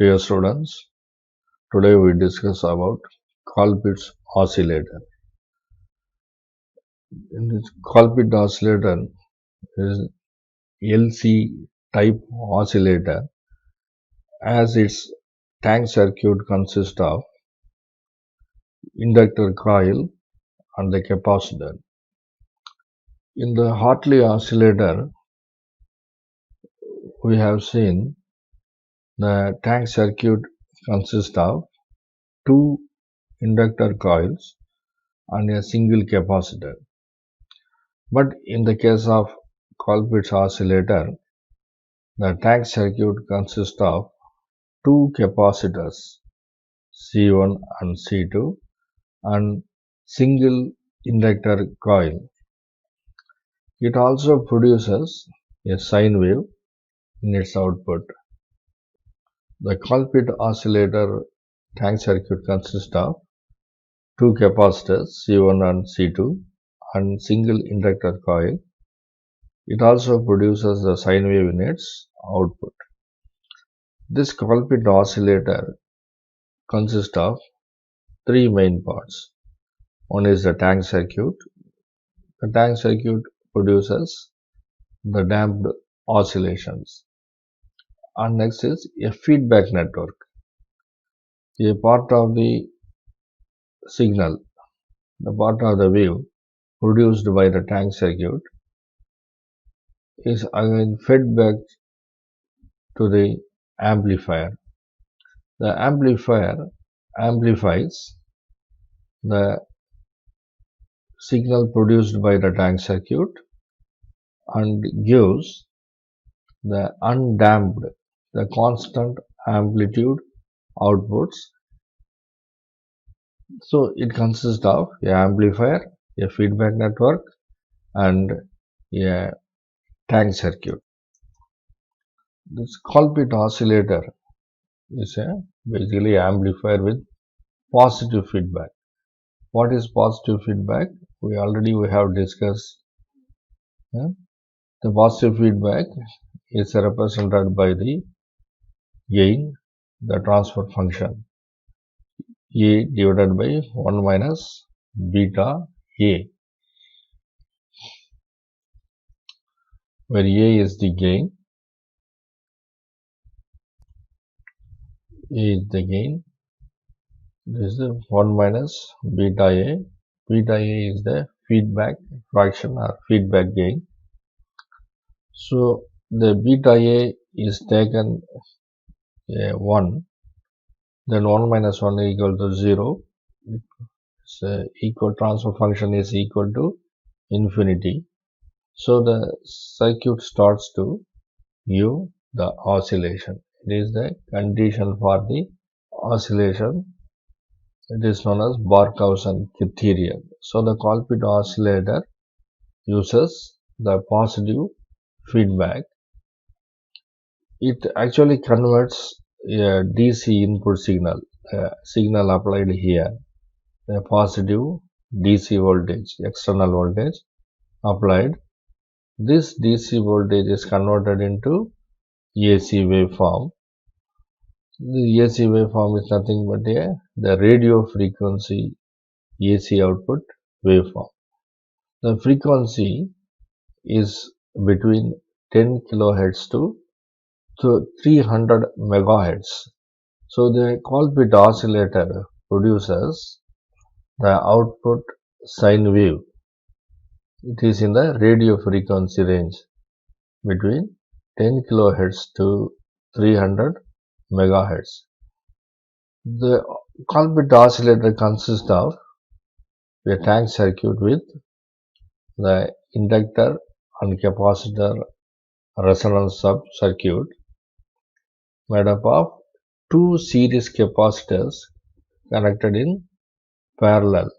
Dear students, today we discuss about Colpitt's oscillator. In this Colpitt oscillator is LC type oscillator, as its tank circuit consists of inductor coil and the capacitor. In the Hartley oscillator, we have seen the tank circuit consists of two inductor coils and a single capacitor. But in the case of Colpitt's oscillator, the tank circuit consists of two capacitors C1 and C2 and single inductor coil. It also produces a sine wave in its output. The Colpitt oscillator tank circuit consists of two capacitors C1 and C2 and single inductor coil. It also produces a sine wave in its output. This Colpitt oscillator consists of three main parts. One is the tank circuit. The tank circuit produces the damped oscillations. And next is a feedback network. A part of the signal, the part of the wave produced by the tank circuit is again fed back to the amplifier. The amplifier amplifies the signal produced by the tank circuit and gives the undamped, the constant amplitude outputs. So it consists of an amplifier, a feedback network and a tank circuit. This Colpitt oscillator is basically amplifier with positive feedback. What is positive feedback? We have discussed. The positive feedback is represented by the gain, the transfer function A divided by 1 minus beta A, where A is the gain, this is the 1 minus beta A. Beta A is the feedback fraction or feedback gain. So the beta A is taken 1, then 1 minus 1 is equal to 0. Equal transfer function is equal to infinity. So the circuit starts to give the oscillation. It is the condition for the oscillation. It is known as Barkhausen criterion. So the Colpitt oscillator uses the positive feedback. It actually converts a DC input signal, signal applied here, a positive DC voltage, external voltage applied. This DC voltage is converted into AC waveform. The AC waveform is nothing but the radio frequency AC output waveform. The frequency is between 10 kilohertz to 300 megahertz. So the Colpitt oscillator produces the output sine wave. It is in the radio frequency range between 10 kilohertz to 300 megahertz. The Colpitt oscillator consists of a tank circuit with the inductor and capacitor resonance sub circuit made up of two series capacitors connected in parallel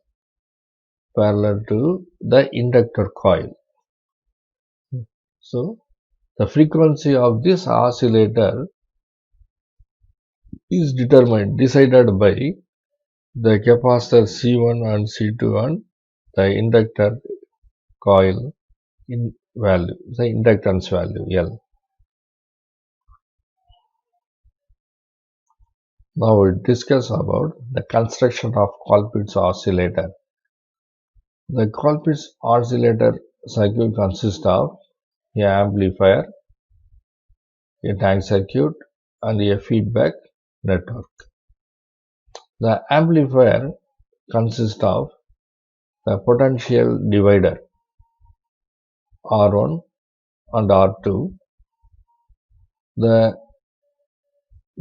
to the inductor coil. So the frequency of this oscillator is decided by the capacitor C1 and C2 and the inductor coil in value, the inductance value L. Now we discuss about the construction of Colpitts oscillator. The Colpitts oscillator circuit consists of an amplifier, a tank circuit, and a feedback network. The amplifier consists of the potential divider R1 and R2.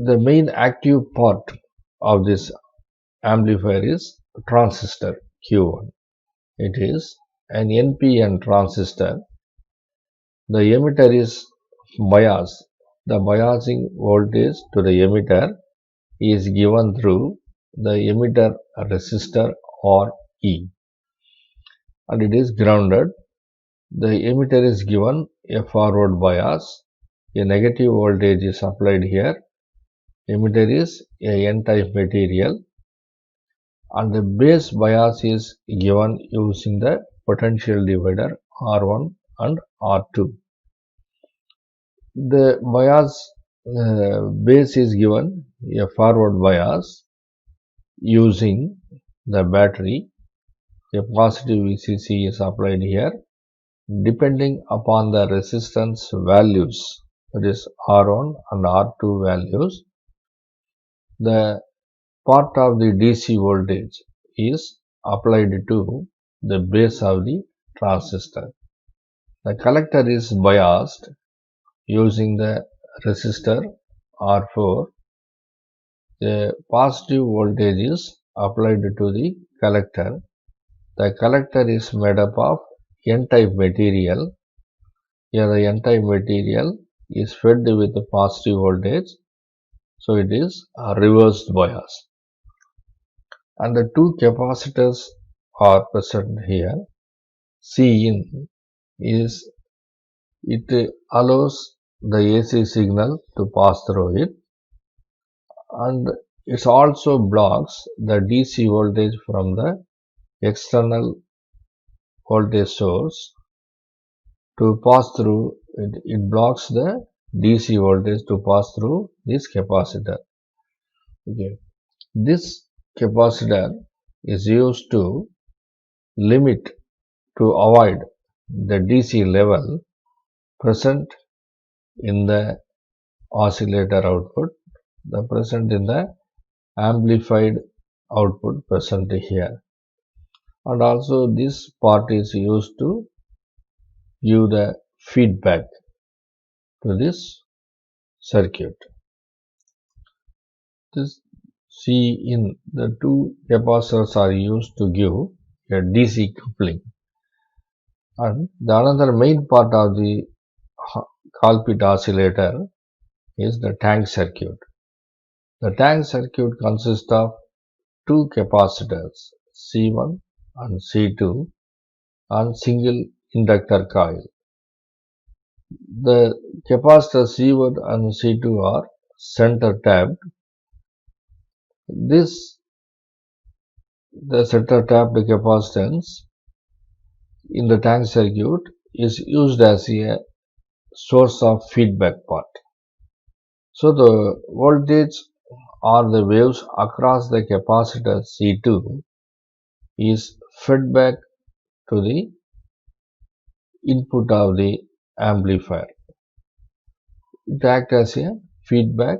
The main active part of this amplifier is transistor Q1. It is an NPN transistor. The emitter is bias. The biasing voltage to the emitter is given through the emitter resistor or E, and it is grounded. The emitter is given a forward bias. A negative voltage is applied here. Emitter is a N-type material, and the base bias is given using the potential divider R1 and R2. The bias base is given a forward bias using the battery. A positive VCC is applied here. Depending upon the resistance values, that is R1 and R2 values, the part of the DC voltage is applied to the base of the transistor. The collector is biased using the resistor R4. The positive voltage is applied to the collector. The collector is made up of N-type material. Here the N-type material is fed with the positive voltage, so it is a reversed bias. And the two capacitors are present here. Cin is, it allows the AC signal to pass through it, and it also blocks the DC voltage from the external voltage source to pass through. It blocks the DC voltage to pass through this capacitor. Okay. This capacitor is used to limit, to avoid the DC level present in the oscillator output, the present in the amplified output present here. And also this part is used to give the feedback to this circuit. This Cin, the two capacitors are used to give a DC coupling. And the another main part of the Colpitts oscillator is the tank circuit. The tank circuit consists of two capacitors, C1 and C2, and single inductor coil. The capacitors C1 and C2 are center tapped. The center tapped capacitance in the tank circuit is used as a source of feedback part. So the voltage or the waves across the capacitor C2 is fed back to the input of the amplifier. It acts as a feedback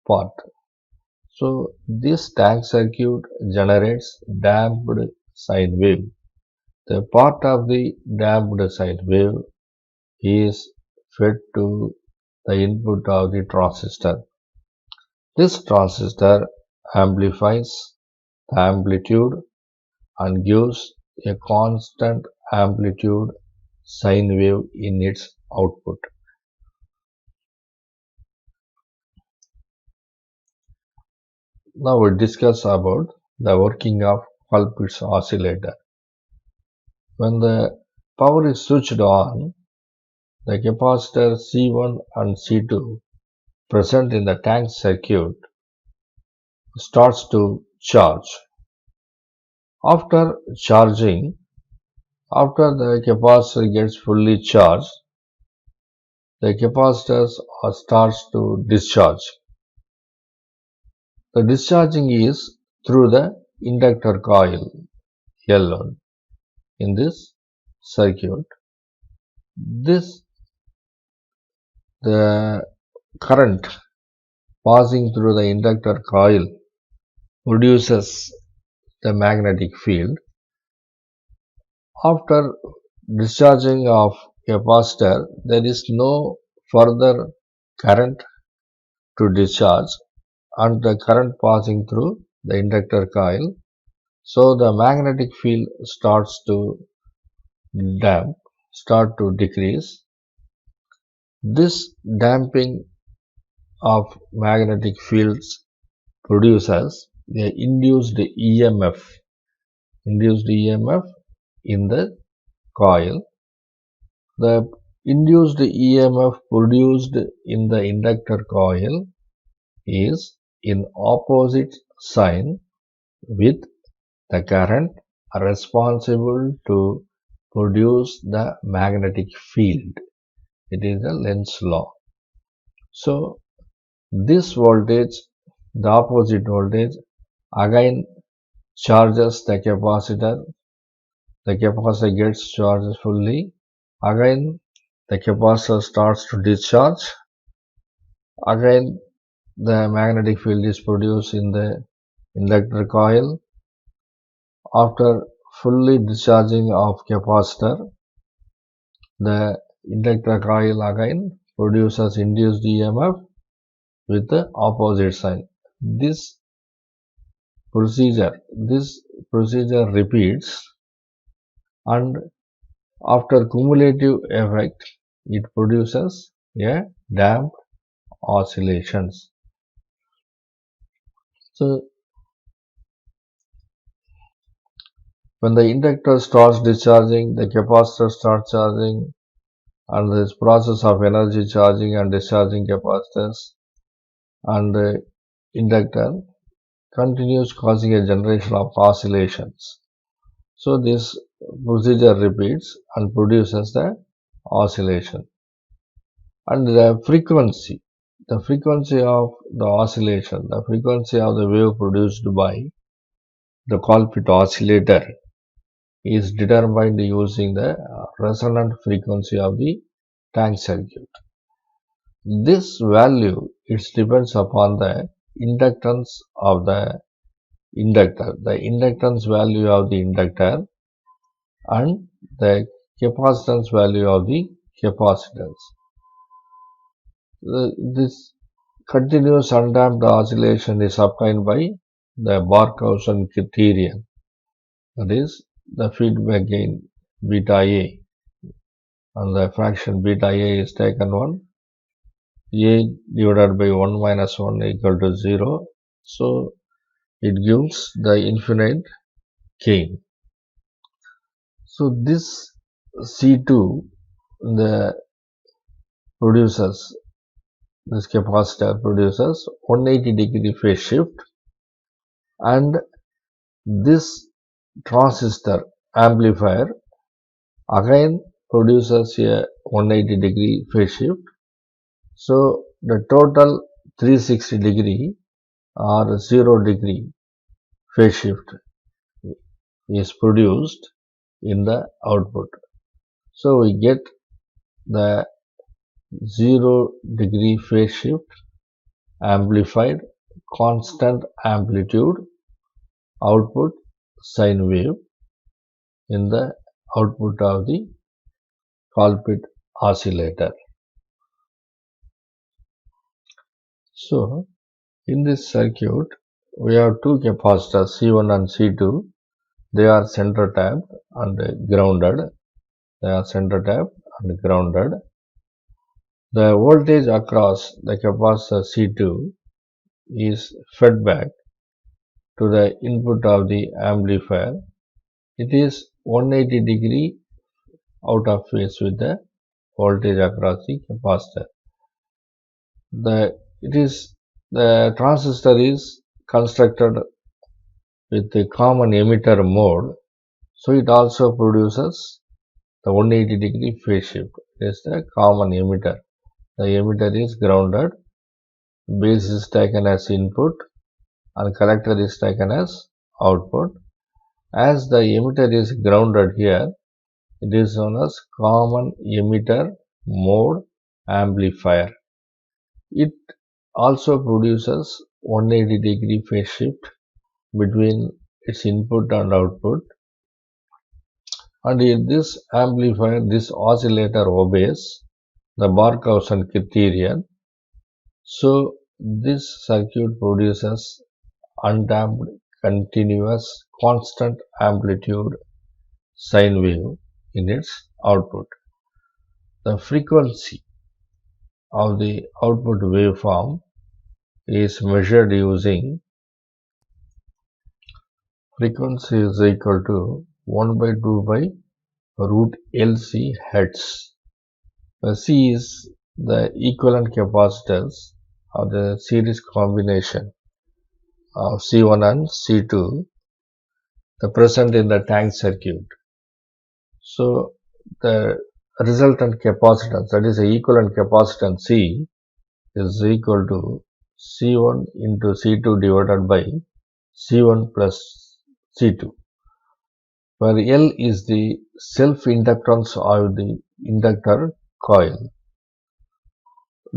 part. So this tank circuit generates damped sine wave. The part of the damped sine wave is fed to the input of the transistor. This transistor amplifies the amplitude and gives a constant amplitude sine wave in its output. Now we discuss about the working of Colpitts oscillator. When the power is switched on, the capacitor C1 and C2 present in the tank circuit starts to charge. After charging, after the capacitor gets fully charged, the capacitors starts to discharge. The discharging is through the inductor coil L1 in this circuit. The current passing through the inductor coil produces the magnetic field. After discharging of capacitor, there is no further current to discharge and the current passing through the inductor coil. So the magnetic field starts to decrease. This damping of magnetic fields produces the induced EMF in the coil. The induced EMF produced in the inductor coil is in opposite sign with the current responsible to produce the magnetic field. It is the Lenz's law. So this voltage, the opposite voltage, again charges the capacitor. The capacitor gets charged fully. Again the capacitor starts to discharge. Again the magnetic field is produced in the inductor coil. After fully discharging of capacitor, the inductor coil again produces induced EMF with the opposite sign. This procedure repeats, and after cumulative effect it produces a damped oscillations. So when the inductor starts discharging, the capacitor starts charging, and this process of energy charging and discharging capacitors and the inductor continues, causing a generation of oscillations. So this procedure repeats and produces the oscillation. And the frequency of the oscillation, the frequency of the wave produced by the Colpitts oscillator is determined using the resonant frequency of the tank circuit. This value, it depends upon the inductance of the inductor, the inductance value of the inductor, and the capacitance value of the capacitance. This continuous undamped oscillation is obtained by the Barkhausen criterion, that is the feedback gain beta A, and the fraction beta A is taken 1, A divided by 1 minus 1 equal to 0, so it gives the infinite gain. So this C2 this capacitor produces 180 degree phase shift, and this transistor amplifier again produces a 180 degree phase shift. So the total 360 degree or 0 degree phase shift is produced in the output. So we get the 0 degree phase shift amplified constant amplitude output sine wave in the output of the Colpitts oscillator. So in this circuit we have two capacitors C1 and C2. They are center tapped and grounded. The voltage across the capacitor C2 is fed back to the input of the amplifier. It is 180 degree out of phase with the voltage across the capacitor. The transistor is constructed with the common emitter mode, so it also produces the 180 degree phase shift. It is the common emitter. The emitter is grounded, base is taken as input, and collector is taken as output. As the emitter is grounded here, it is known as common emitter mode amplifier. It also produces 180-degree phase shift between its input and output. And in this amplifier, this oscillator obeys the Barkhausen criterion. So this circuit produces undamped, continuous, constant amplitude sine wave in its output. The frequency of the output waveform is measured using frequency is equal to 1 by 2 by root LC hertz. C is the equivalent capacitance of the series combination of C1 and C2 the present in the tank circuit. So the resultant capacitance, that is the equivalent capacitance C, is equal to C1 into C2 divided by C1 plus C2, where L is the self-inductance of the inductor coil.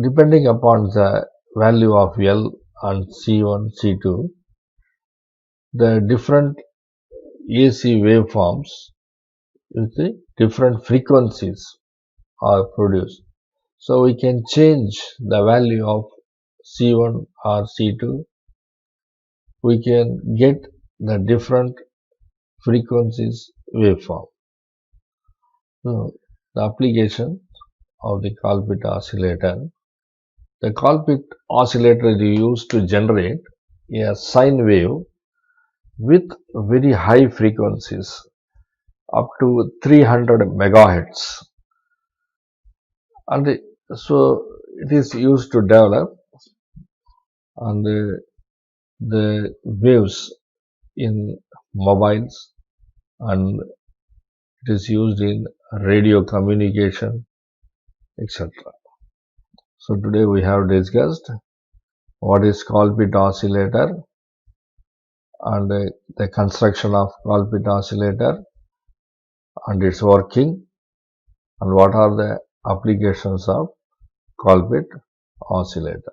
Depending upon the value of L and C1, C2, the different AC waveforms with the different frequencies are produced. So we can change the value of C1 or C2. We can get the different frequencies waveform. So the application of the Colpitts oscillator. The Colpitts oscillator is used to generate a sine wave with very high frequencies up to 300 megahertz, and so it is used to develop and the waves in mobiles, and it is used in radio communication, etc. So today we have discussed what is Colpitts oscillator and the construction of Colpitts oscillator and its working, and what are the applications of Colpitts oscillator.